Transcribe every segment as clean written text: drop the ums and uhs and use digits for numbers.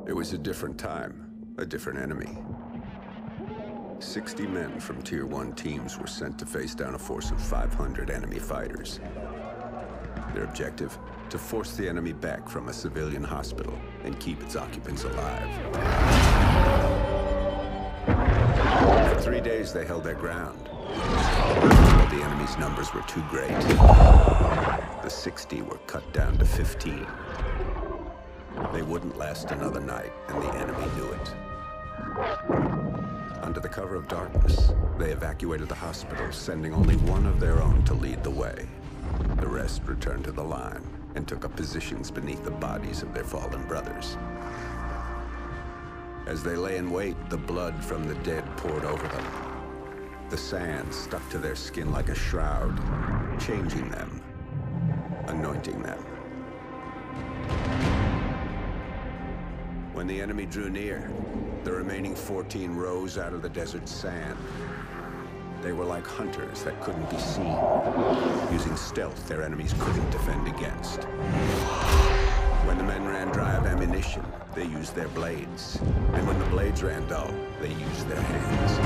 It was a different time, a different enemy. 60 men from Tier 1 teams were sent to face down a force of 500 enemy fighters. Their objective? To force the enemy back from a civilian hospital and keep its occupants alive. For 3 days, they held their ground. But the enemy's numbers were too great. The 60 were cut down to 15. They wouldn't last another night, and the enemy knew it. Under the cover of darkness, they evacuated the hospital, sending only one of their own to lead the way. The rest returned to the line and took up positions beneath the bodies of their fallen brothers. As they lay in wait, the blood from the dead poured over them. The sand stuck to their skin like a shroud, changing them, anointing them. When the enemy drew near, the remaining 14 rose out of the desert sand. They were like hunters that couldn't be seen, using stealth their enemies couldn't defend against. When the men ran dry of ammunition, they used their blades. And when the blades ran dull, they used their hands.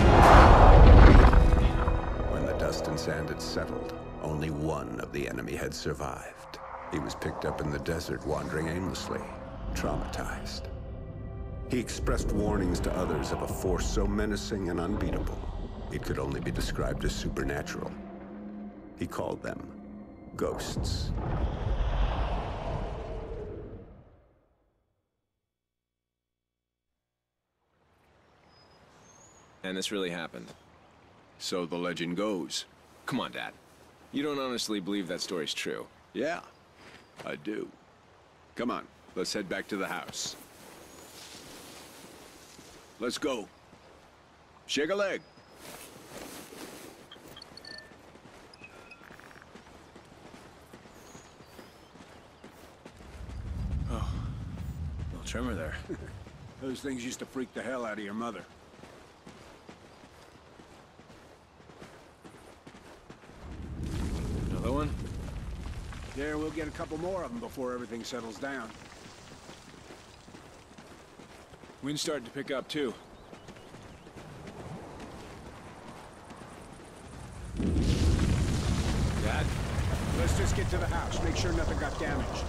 When the dust and sand had settled, only one of the enemy had survived. He was picked up in the desert, wandering aimlessly, traumatized. He expressed warnings to others of a force so menacing and unbeatable, it could only be described as supernatural. He called them ghosts. And this really happened. So the legend goes. Come on, Dad. You don't honestly believe that story's true? Yeah, I do. Come on, let's head back to the house. Let's go. Shake a leg. Oh, little tremor there. Those things used to freak the hell out of your mother. Another one? Yeah, we'll get a couple more of them before everything settles down. Wind's starting to pick up, too. Dad? Let's just get to the house, make sure nothing got damaged.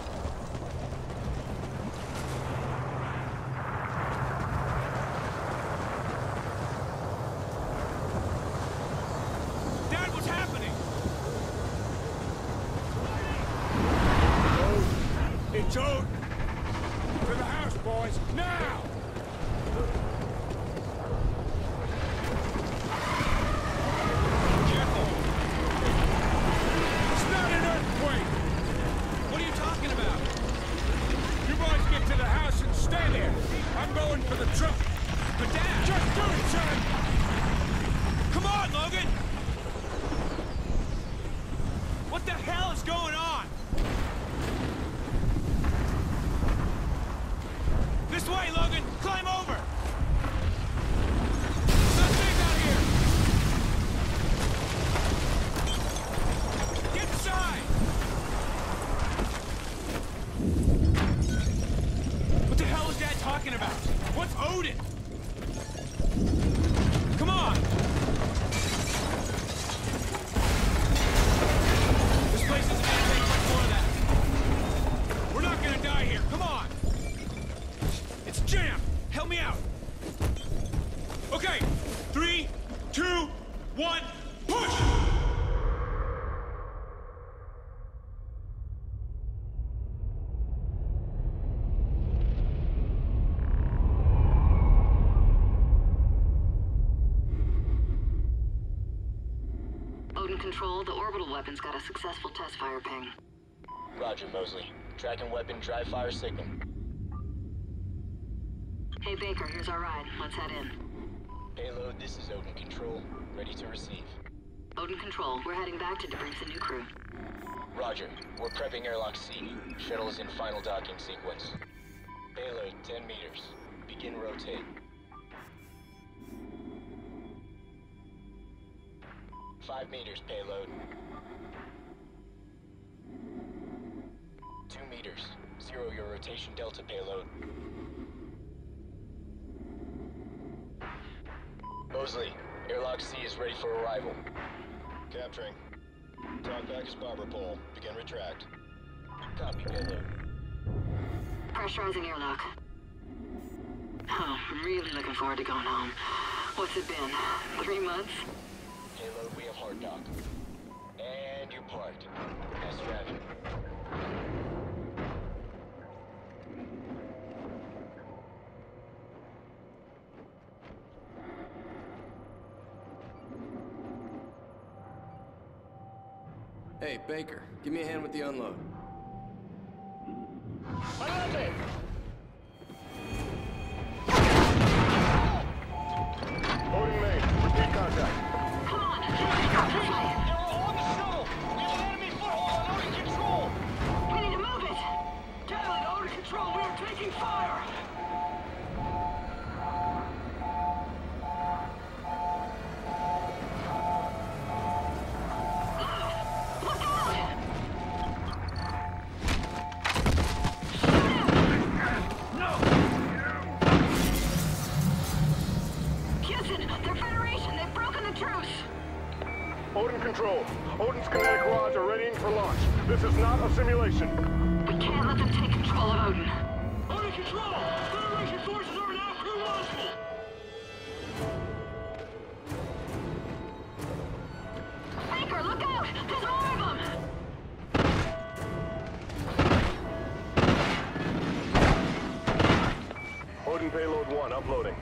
Dad, what's happening? It's Odin! To the house, boys, now! I'm going for the truck. But Dad! Just do it, son! Come on, Logan! What the hell is going on? This way, Logan! Climb over! Something's out here! Get inside! What the hell is Dad talking about? What's Odin? Come on! This place isn't gonna take much more of that. We're not gonna die here. Come on! It's jammed! Help me out! Okay! 3, 2, 1, push! Control, the orbital weapon's got a successful test fire ping. Roger, Mosley. Tracking weapon, dry fire signal. Hey, Baker, here's our ride. Let's head in. Payload, this is Odin Control. Ready to receive. Odin Control, we're heading back to debrief the new crew. Roger. We're prepping airlock C. Shuttle is in final docking sequence. Payload, 10 meters. Begin rotate. 5 meters, payload. 2 meters. 0 your rotation delta, payload. Mosley, Airlock C is ready for arrival. Capturing. Talk back is Barber Pole. Begin retract. Copy, payload. Pressurizing airlock. Oh, I'm really looking forward to going home. What's it been? 3 months? Payload, we have hard dock. And you're parked. Nice driving. Hey, Baker, give me a hand with the unload. Loading main. Repeat contact. Come on! This way! You're on the shuttle! We have an enemy foothold on Odin control! We need to move it! Talon, Odin control, we are taking fire! Look out! Houston, they're Federation! They've broken the truce! Odin control. Odin's kinetic rods are readying for launch. This is not a simulation. We can't let them take control of Odin. Odin control! Federation forces are now crew launchable! Baker, look out! There's more of them! Odin payload 1 uploading.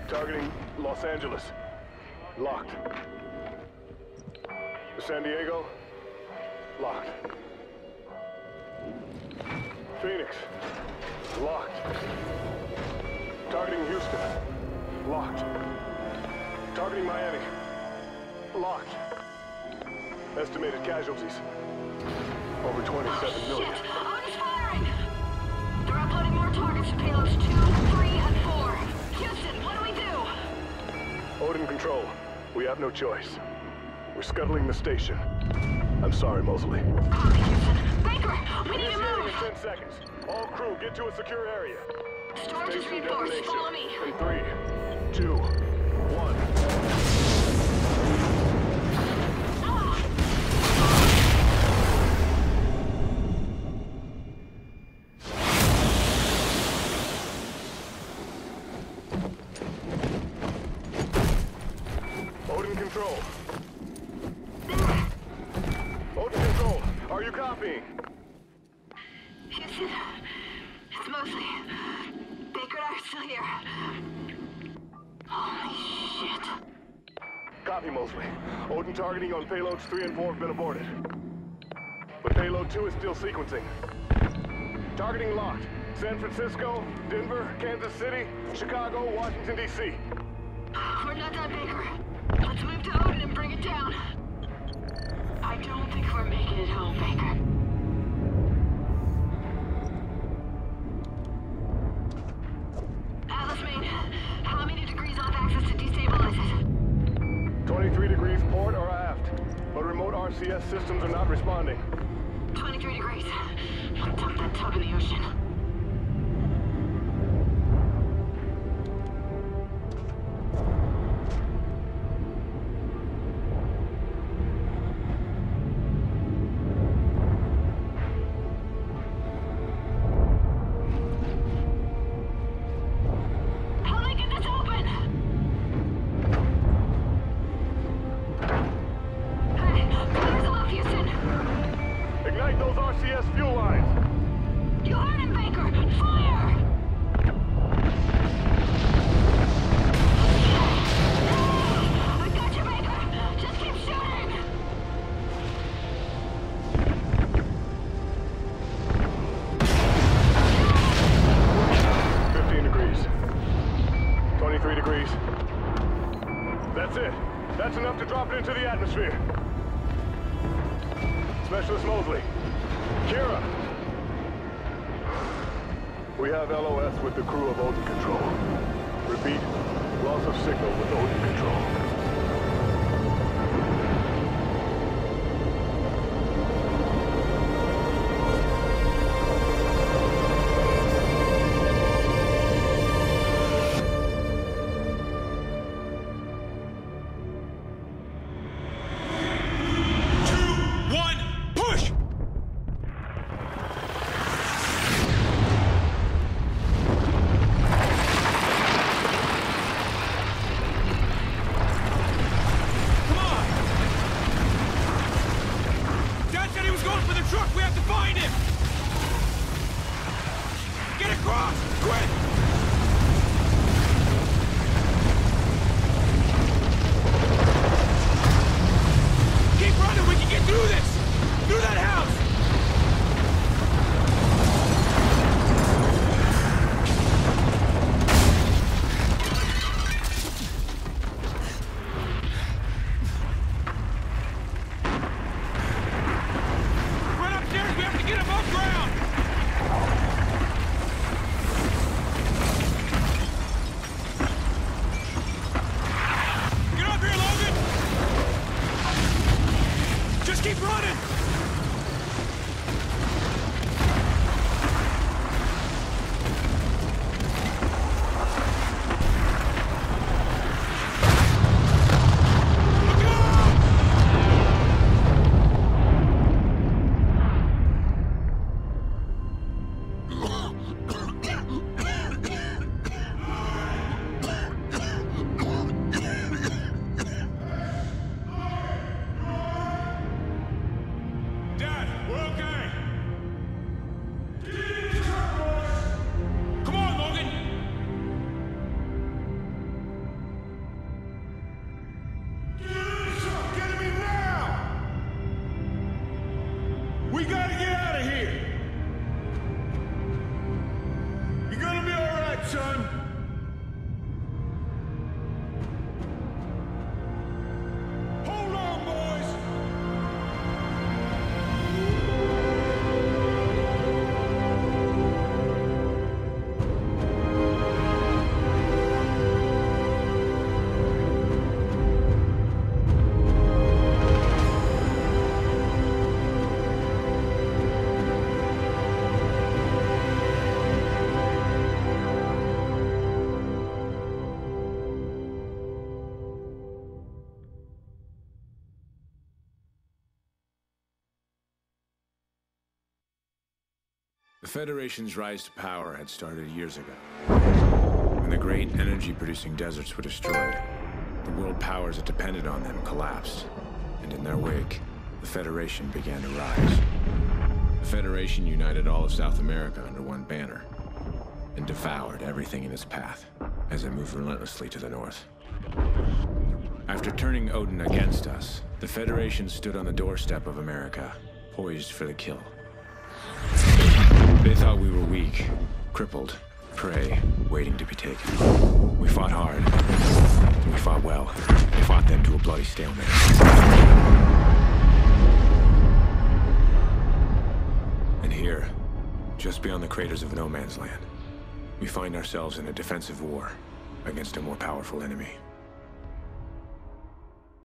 Targeting Los Angeles. Locked. San Diego. Locked. Phoenix. Locked. Targeting Houston. Locked. Targeting Miami. Locked. Estimated casualties. Over 27 million. Shit! Odin's firing! They're uploading more targets to payloads 2, 3, and 4. Houston, what do we do? Odin control. We have no choice. We're scuttling the station. I'm sorry, Mosley. Copy, Houston. Baker, we need to Initiating move! in 10 seconds. All crew, get to a secure area. Storage is Station reinforced. detonation. Follow me. In 3, 2, 1. Odin control. Odin control. Are you copying? Houston, it's Mosley. Baker and I are still here. Holy shit. Copy, Mosley. Odin targeting on payloads 3 and 4 have been aborted. But payload 2 is still sequencing. Targeting locked. San Francisco, Denver, Kansas City, Chicago, Washington, D.C. We're not done, Baker. Let's move to Odin and bring it down. I don't think we're making it home, Baker. Atlas main, how many degrees off axis to destabilize it? 23 degrees port or aft. But remote RCS systems are not responding. 23 degrees. I'll dump that tub in the ocean. How do I get this open? Hey, fires off, Houston! Ignite those RCS fuel lines! You heard him, Baker! Fire! I got you, Baker! Just keep shooting! 15 degrees. 23 degrees. That's it. That's enough to drop it into the atmosphere. Specialist Mosley. Kira. We have LOS with the crew of Odin Control. Repeat, loss of signal with Odin Control. across! Quick! Keep running, we can get through this! Through that house! Run upstairs, we have to get above ground! Get up here, Logan! Just keep running! Look out! Dad, we're okay. Come on, Logan. Get me now. We gotta get out of here. You're gonna be all right, son. Hold on, boys. The Federation's rise to power had started years ago. When the great energy-producing deserts were destroyed, the world powers that depended on them collapsed, and in their wake, the Federation began to rise. The Federation united all of South America under one banner, and devoured everything in its path as it moved relentlessly to the north. After turning Odin against us, the Federation stood on the doorstep of America, poised for the kill. They thought we were weak, crippled, prey, waiting to be taken. We fought hard. We fought well. We fought them to a bloody stalemate. And here, just beyond the craters of No Man's Land, we find ourselves in a defensive war against a more powerful enemy.